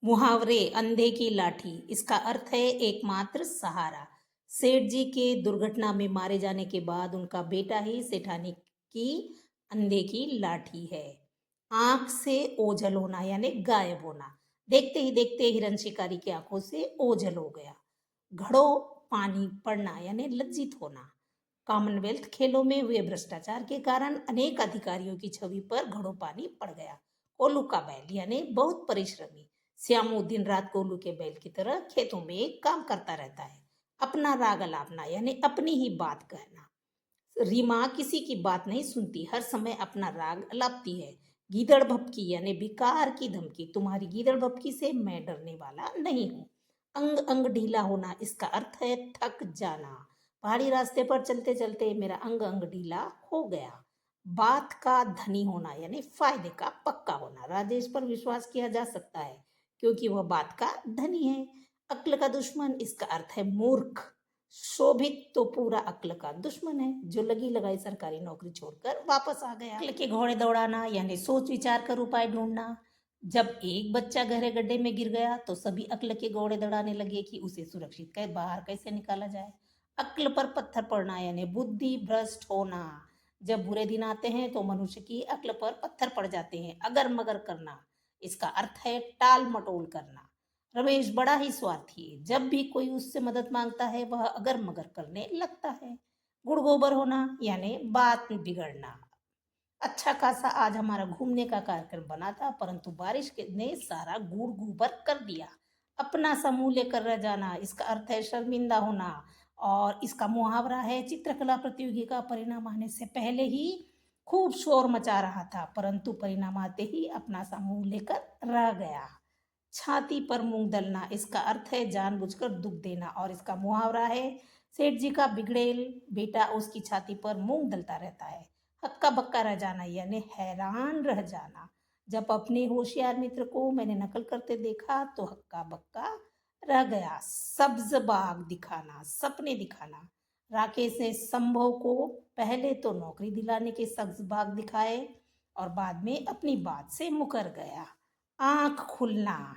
मुहावरे अंधे की लाठी। इसका अर्थ है एकमात्र सहारा। सेठ जी के दुर्घटना में मारे जाने के बाद उनका बेटा ही सेठानी की अंधे की लाठी है। आंख से ओझल होना यानी गायब होना। देखते ही देखते हिरण शिकारी की आंखों से ओझल हो गया। घड़ों पानी पड़ना यानी लज्जित होना। कॉमनवेल्थ खेलों में हुए भ्रष्टाचार के कारण अनेक अधिकारियों की छवि पर घड़ों पानी पड़ गया। कोल्लू का बैल यानी बहुत परिश्रमी। श्यामू दिन रात कोल्लू के बैल की तरह खेतों में काम करता रहता है। अपना राग अलापना यानी अपनी ही बात कहना। रीमा किसी की बात नहीं सुनती, हर समय अपना राग अलापती है। गीदड़ भपकी यानी बेकार की धमकी। तुम्हारी गीदड़ भपकी से मैं डरने वाला नहीं हूँ। अंग अंग ढीला होना। इसका अर्थ है थक जाना। पहाड़ी रास्ते पर चलते चलते मेरा अंग अंग ढीला हो गया। बात का धनी होना यानी फायदे का पक्का होना। राजेश पर विश्वास किया जा सकता है क्योंकि वह बात का धनी है। अक्ल का दुश्मन। इसका अर्थ है मूर्ख। शोभित तो पूरा अक्ल का दुश्मन है, जो लगी लगाई सरकारी नौकरी छोड़कर वापस आ गया। अक्ल के घोड़े दौड़ाना यानी सोच विचार कर उपाय ढूंढना। जब एक बच्चा गहरे गड्ढे में गिर गया तो सभी अक्ल के घोड़े दौड़ाने लगे कि उसे सुरक्षित कर बाहर कैसे निकाला जाए। अक्ल पर पत्थर पड़ना यानी बुद्धि भ्रष्ट होना। जब बुरे दिन आते हैं तो मनुष्य की अक्ल पर पत्थर पड़ जाते हैं। अगर मगर करना। इसका अर्थ है टाल मटोल करना। रमेश बड़ा ही स्वार्थी है, जब भी कोई उससे मदद मांगता है वह अगर मगर करने लगता है। गुड़ गोबर होना यानी बात बिगड़ना। अच्छा खासा आज हमारा घूमने का कार्यक्रम बना था, परंतु ने सारा गुड़ गोबर कर दिया। अपना समूह लेकर रह जाना। इसका अर्थ है शर्मिंदा होना। और इसका मुहावरा है चित्रकला प्रतियोगी का परिणाम आने से पहले ही खूब शोर मचा रहा था, परंतु परिणाम आते ही अपना समूह लेकर रह गया। छाती पर मूंग दलना। इसका अर्थ है जानबूझकर दुख देना। और इसका मुहावरा है सेठ जी का बिगड़ेल बेटा उसकी छाती पर मूंग दलता रहता है। हक्का बक्का रह जाना यानी हैरान रह जाना। जब अपने होशियार मित्र को मैंने नकल करते देखा तो हक्का बक्का रह गया। सब्ज बाग दिखाना, सपने दिखाना। राकेश ने संभव को पहले तो नौकरी दिलाने के सब्ज बाग दिखाए और बाद में अपनी बात से मुकर गया। आंख खुलना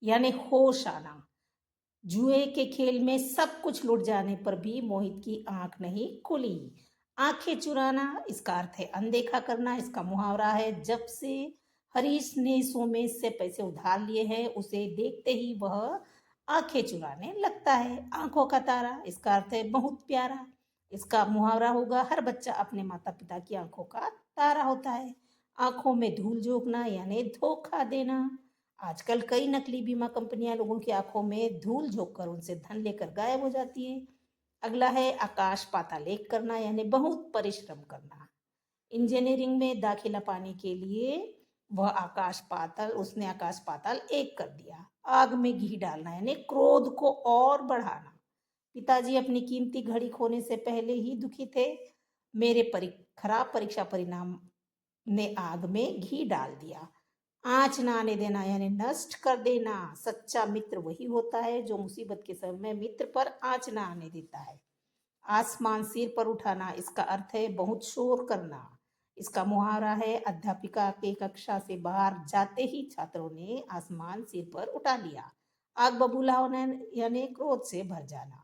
यानी होश आना। जुए के खेल में सब कुछ लुट जाने पर भी मोहित की आंख नहीं खुली। आंखें चुराना। इसका अर्थ है अनदेखा करना। इसका मुहावरा है जब से हरीश ने सोमेश से पैसे उधार लिए हैं उसे देखते ही वह आंखें चुराने लगता है। आंखों का तारा। इसका अर्थ है बहुत प्यारा। इसका मुहावरा होगा हर बच्चा अपने माता पिता की आंखों का तारा होता है। आंखों में धूल झोंकना यानी धोखा देना। आजकल कई नकली बीमा कंपनियां लोगों की आंखों में धूल झोंककर उनसे धन लेकर गायब हो जाती है। अगला है आकाश पाताल एक करना यानी बहुत परिश्रम करना। इंजीनियरिंग में दाखिला पाने के लिए उसने आकाश पाताल एक कर दिया। आग में घी डालना यानी क्रोध को और बढ़ाना। पिताजी अपनी कीमती घड़ी खोने से पहले ही दुखी थे। खराब परीक्षा परिणाम ने आग में घी डाल दिया। आँच ना आने देना यानी नष्ट कर देना। सच्चा मित्र वही होता है जो मुसीबत के समय मित्र पर आँच ना आने देता है। आसमान सिर पर उठाना। इसका अर्थ है बहुत शोर करना। इसका मुहावरा है अध्यापिका के कक्षा से बाहर जाते ही छात्रों ने आसमान सिर पर उठा लिया। आग बबूला होना यानी क्रोध से भर जाना।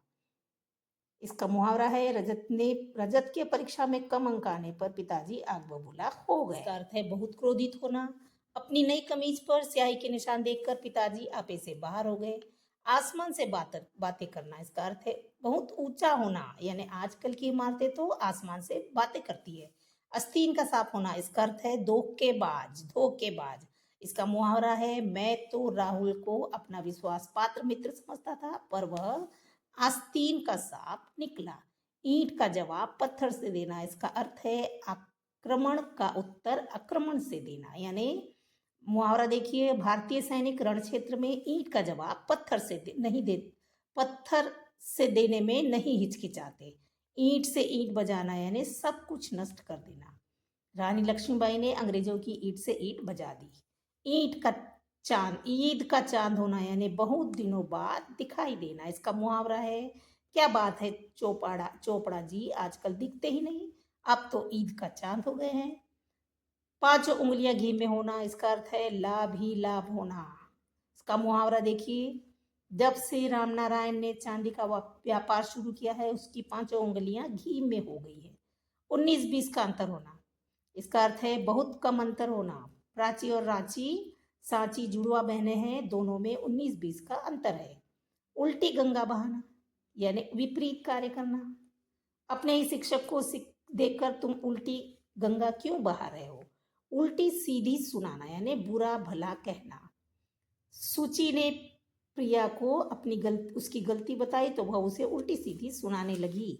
इसका मुहावरा है रजत के परीक्षा में कम अंक आने पर पिताजी आग बबूला हो गए। इसका अर्थ है बहुत क्रोधित होना। अपनी नई कमीज पर स्याही के निशान देखकर पिताजी आपे से बाहर हो गए। आसमान से बातें करना। इसका अर्थ है बहुत ऊंचा होना यानी आजकल की इमारतें तो आसमान से बातें करती है। आस्तीन का साफ होना। इसका अर्थ है धोखेबाज। इसका मुहावरा है मैं तो राहुल को अपना विश्वास पात्र मित्र समझता था, पर वह आस्तीन का सांप निकला। ईंट का जवाब पत्थर से देना। इसका अर्थ है आक्रमण का उत्तर आक्रमण से देना यानी मुहावरा देखिए भारतीय सैनिक रण क्षेत्र में ईंट का जवाब पत्थर से देने में नहीं हिचकिचाते। ईंट से ईंट बजाना यानी सब कुछ नष्ट कर देना। रानी लक्ष्मीबाई ने अंग्रेजों की ईंट से ईंट बजा दी। ईद का चांद होना यानी बहुत दिनों बाद दिखाई देना। इसका मुहावरा है क्या बात है चोपड़ा जी आजकल दिखते ही नहीं, अब तो ईद का चांद हो गए हैं। पांचों उंगलियां घी में होना। इसका अर्थ है लाभ ही लाभ होना। इसका मुहावरा देखिए, जब से रामनारायण ने चांदी का व्यापार शुरू किया है उसकी पांचों उंगलियां घी में हो गई है। 19-20 का अंतर होना, इसका अर्थ है बहुत कम अंतर होना। प्राची और रांची सांची जुड़वा बहनें हैं, दोनों में 19-20 का अंतर है। उल्टी गंगा बहाना यानी विपरीत कार्य करना। अपने ही शिक्षक को देखकर तुम उल्टी गंगा क्यों बहा रहे हो। उल्टी सीधी सुनाना यानी बुरा भला कहना। सुचि ने प्रिया को उसकी गलती बताई तो वह उसे उल्टी सीधी सुनाने लगी।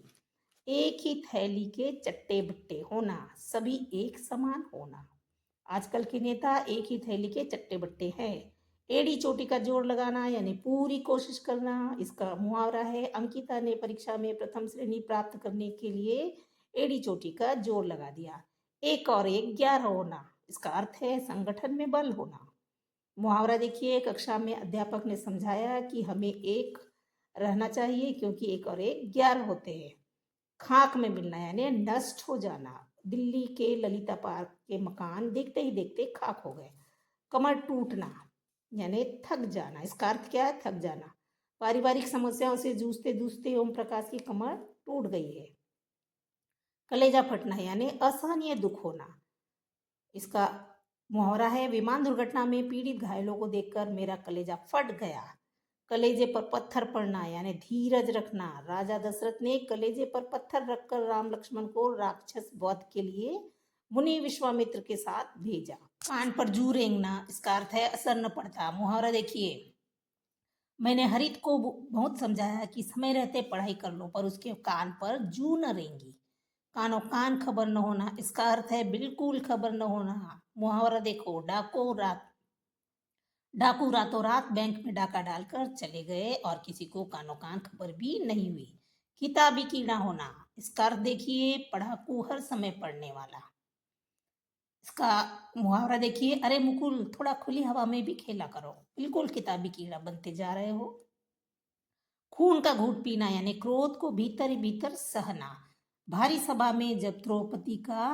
एक ही थैली के चट्टे बट्टे होना, सभी एक समान होना। आजकल के नेता एक ही थैली के चट्टे बट्टे हैं। एड़ी चोटी का जोड़ लगाना यानी पूरी कोशिश करना। इसका मुहावरा है, अंकिता ने परीक्षा में प्रथम श्रेणी प्राप्त करने के लिए एड़ी चोटी का जोड़ लगा दिया। 1 और 1 11 होना, इसका अर्थ है संगठन में बल होना। मुहावरा देखिए, कक्षा में अध्यापक ने समझाया कि हमें एक रहना चाहिए क्योंकि 1 और 1 11 होते हैं। खाक में मिलना यानी नष्ट हो जाना। दिल्ली के ललिता पार्क के मकान देखते ही देखते खाक हो गए। कमर टूटना यानी थक जाना, इसका अर्थ क्या है, थक जाना। पारिवारिक समस्याओं से जूझते जूझते ओम प्रकाश की कमर टूट गई है। कलेजा फटना यानी असहनीय दुख होना। इसका मुहावरा है, विमान दुर्घटना में पीड़ित घायलों को देखकर मेरा कलेजा फट गया। कलेजे पर पत्थर पड़ना यानी धीरज रखना। राजा दशरथ ने कलेजे पर पत्थर रखकर राम लक्ष्मण को राक्षस वध के लिए मुनि विश्वामित्र के साथ भेजा। कान पर जू रेंगना, इसका अर्थ है असर न पड़ता। मुहावरा देखिए, मैंने हरित को बहुत समझाया कि समय रहते पढ़ाई कर लो, पर उसके कान पर जू न रेंगी। कानो कान खबर न होना, इसका अर्थ है बिल्कुल खबर न होना। मुहावरा देखो, डाकू रातों रात बैंक में डाका डालकर चले गए और किसी को कानो कान खबर भी नहीं हुई। किताबी कीड़ा होना, इसका अर्थ देखिए, पढ़ाकू हर समय पढ़ने वाला। इसका मुहावरा देखिए, अरे मुकुल थोड़ा खुली हवा में भी खेला करो, बिल्कुल किताबी कीड़ा बनते जा रहे हो। खून का घूंट पीना यानी क्रोध को भीतर ही भीतर सहना। भारी सभा में जब द्रौपदी का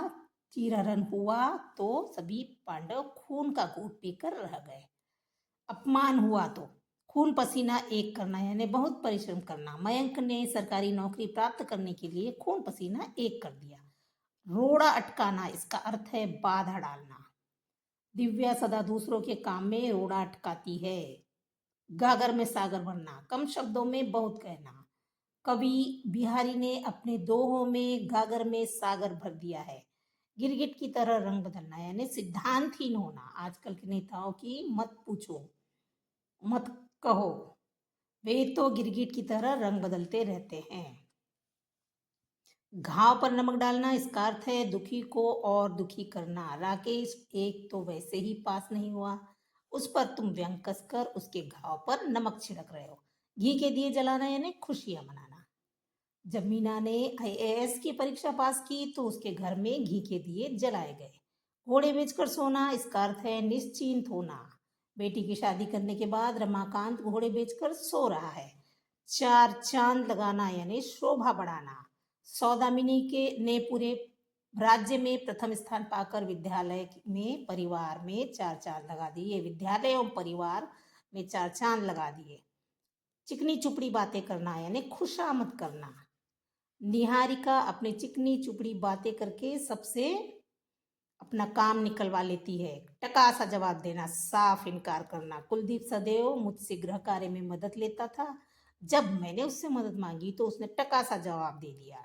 चीरहरण हुआ तो सभी पांडव खून का घूंट पीकर रह गए। अपमान हुआ तो खून पसीना एक करना यानी बहुत परिश्रम करना। मयंक ने सरकारी नौकरी प्राप्त करने के लिए खून पसीना एक कर दिया। रोड़ा अटकाना, इसका अर्थ है बाधा डालना। दिव्या सदा दूसरों के काम में रोड़ा अटकाती है। गागर में सागर भरना, कम शब्दों में बहुत कहना। कवि बिहारी ने अपने दोहों में गागर में सागर भर दिया है। गिरगिट की तरह रंग बदलना यानी सिद्धांतहीन होना। आजकल के नेताओं की मत पूछो, मत कहो, वे तो गिरगिट की तरह रंग बदलते रहते हैं। घाव पर नमक डालना, इसका अर्थ है दुखी को और दुखी करना। राकेश एक तो वैसे ही पास नहीं हुआ, उस पर तुम व्यंग कसकर उसके घाव पर नमक छिड़क रहे हो। घी के दिए जलाना यानी खुशियां मनाना। जब मीना ने IAS की परीक्षा पास की तो उसके घर में घी के दिए जलाए गए। घोड़े बेचकर सोना, इसका अर्थ है निश्चिंत होना। बेटी की शादी करने के बाद रमाकांत घोड़े बेचकर सो रहा है। 4 चांद लगाना यानी शोभा बढ़ाना। सौदामिनी के ने पूरे राज्य में प्रथम स्थान पाकर विद्यालय में परिवार में 4 चांद लगा दिए। विद्यालय और परिवार में 4 चांद लगा दिए। चिकनी चुपड़ी बातें करना यानी खुशामद करना। निहारिका अपनी चिकनी चुपड़ी बातें करके सबसे अपना काम निकलवा लेती है। टका सा जवाब देना, साफ इनकार करना। कुलदीप सदैव मुझसे गृह कार्य में मदद लेता था, जब मैंने उससे मदद मांगी तो उसने टका सा जवाब दे दिया।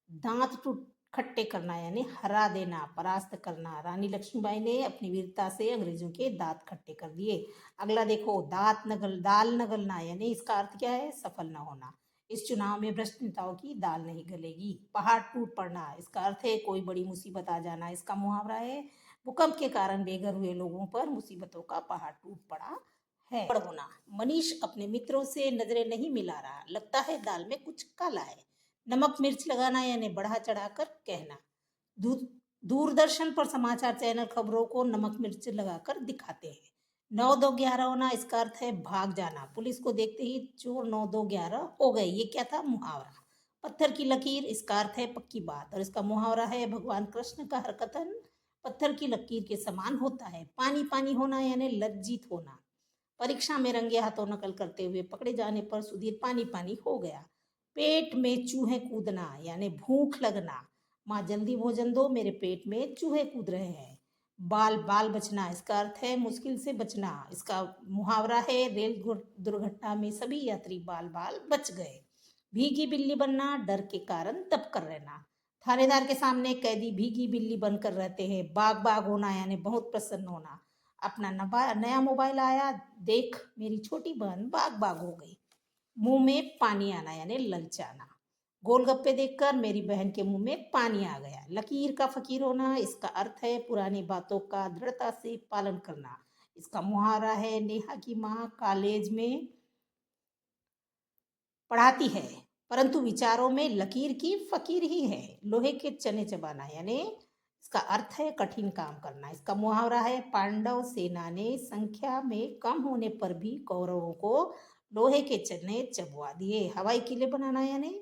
दांत टूट खट्टे करना यानी हरा देना, परास्त करना। रानी लक्ष्मीबाई ने अपनी वीरता से अंग्रेजों के दांत खट्टे कर दिए। अगला देखो, दाल न गलना यानी इसका अर्थ क्या है, सफल न होना। इस चुनाव में भ्रष्ट नेताओं की दाल नहीं गलेगी। पहाड़ टूट पड़ना, इसका अर्थ है कोई बड़ी मुसीबत आ जाना। इसका मुहावरा है, भूकंप के कारण बेघर हुए लोगों पर मुसीबतों का पहाड़ टूट पड़ा है। होना, मनीष अपने मित्रों से नजरें नहीं मिला रहा, लगता है दाल में कुछ काला है। नमक मिर्च लगाना यानी बढ़ा चढ़ाकर कहना। दूरदर्शन पर समाचार चैनल खबरों को नमक मिर्च लगाकर दिखाते हैं। 9 2 11 होना, इसका अर्थ है भाग जाना। पुलिस को देखते ही चोर 9 2 11 हो गए। ये क्या था, मुहावरा। पत्थर की लकीर, इसका अर्थ है पक्की बात और इसका मुहावरा है भगवान कृष्ण का हर कथन पत्थर की लकीर के समान होता है। पानी पानी होना यानी लज्जित होना। परीक्षा में रंगे हाथों नकल करते हुए पकड़े जाने पर सुधीर पानी पानी हो गया। पेट में चूहे कूदना यानी भूख लगना। माँ जल्दी भोजन दो, मेरे पेट में चूहे कूद रहे हैं। बाल बाल बचना, इसका अर्थ है मुश्किल से बचना। इसका मुहावरा है रेल दुर्घटना में सभी यात्री बाल बाल बच गए। भीगी बिल्ली बनना, डर के कारण दब कर रहना। थानेदार के सामने कैदी भीगी बिल्ली बनकर रहते हैं। बाग बाग होना यानी बहुत प्रसन्न होना। अपना नया मोबाइल आया, देख मेरी छोटी बहन बाग बाग हो गई। मुंह में पानी आना यानी ललचाना। गोलगप्पे देखकर मेरी बहन के मुंह में पानी आ गया। लकीर का फकीर होना, इसका अर्थ है पुरानी बातों का दृढ़ता से पालन करना। इसका मुहावरा है नेहा की माँ कॉलेज में पढ़ाती है, परंतु विचारों में लकीर की फकीर ही है। लोहे के चने चबाना यानी इसका अर्थ है कठिन काम करना। इसका मुहावरा है पांडव सेना ने संख्या में कम होने पर भी कौरवों को लोहे के चने चबवा दिए। हवाई किले बनाना यानी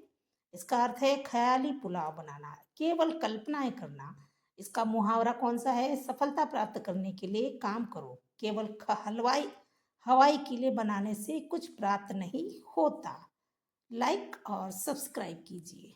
इसका अर्थ है ख्याली पुलाव बनाना, केवल कल्पनाएं करना। इसका मुहावरा कौन सा है? सफलता प्राप्त करने के लिए काम करो, केवल हलवाई हवाई किले बनाने से कुछ प्राप्त नहीं होता। लाइक और सब्सक्राइब कीजिए।